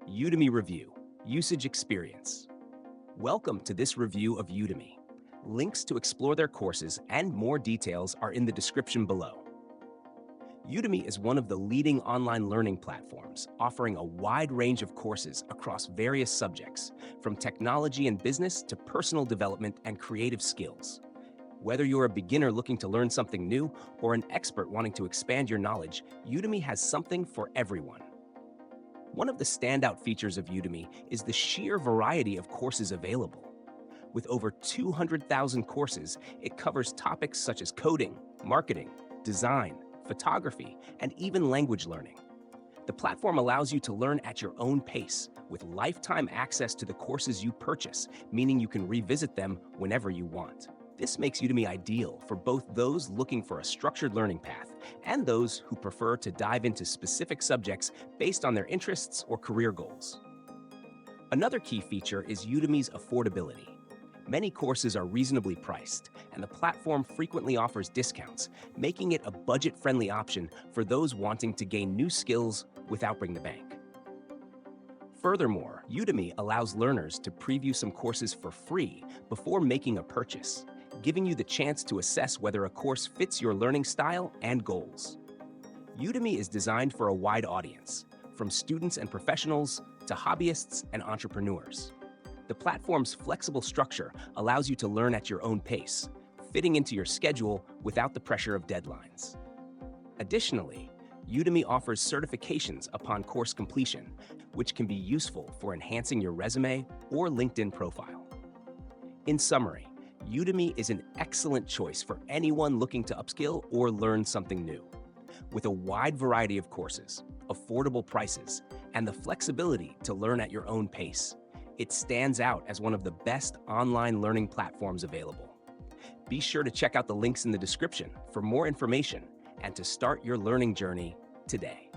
Udemy Review, Usage Experience. Welcome to this review of Udemy. Links to explore their courses and more details are in the description below. Udemy is one of the leading online learning platforms, offering a wide range of courses across various subjects, from technology and business to personal development and creative skills. Whether you're a beginner looking to learn something new or an expert wanting to expand your knowledge, Udemy has something for everyone. One of the standout features of Udemy is the sheer variety of courses available. With over 200,000 courses, it covers topics such as coding, marketing, design, photography, and even language learning. The platform allows you to learn at your own pace, with lifetime access to the courses you purchase, meaning you can revisit them whenever you want. This makes Udemy ideal for both those looking for a structured learning path and those who prefer to dive into specific subjects based on their interests or career goals. Another key feature is Udemy's affordability. Many courses are reasonably priced, and the platform frequently offers discounts, making it a budget-friendly option for those wanting to gain new skills without breaking the bank. Furthermore, Udemy allows learners to preview some courses for free before making a purchase, giving you the chance to assess whether a course fits your learning style and goals. Udemy is designed for a wide audience, from students and professionals to hobbyists and entrepreneurs. The platform's flexible structure allows you to learn at your own pace, fitting into your schedule without the pressure of deadlines. Additionally, Udemy offers certifications upon course completion, which can be useful for enhancing your resume or LinkedIn profile. In summary, Udemy is an excellent choice for anyone looking to upskill or learn something new. With a wide variety of courses, affordable prices, and the flexibility to learn at your own pace, it stands out as one of the best online learning platforms available. Be sure to check out the links in the description for more information and to start your learning journey today.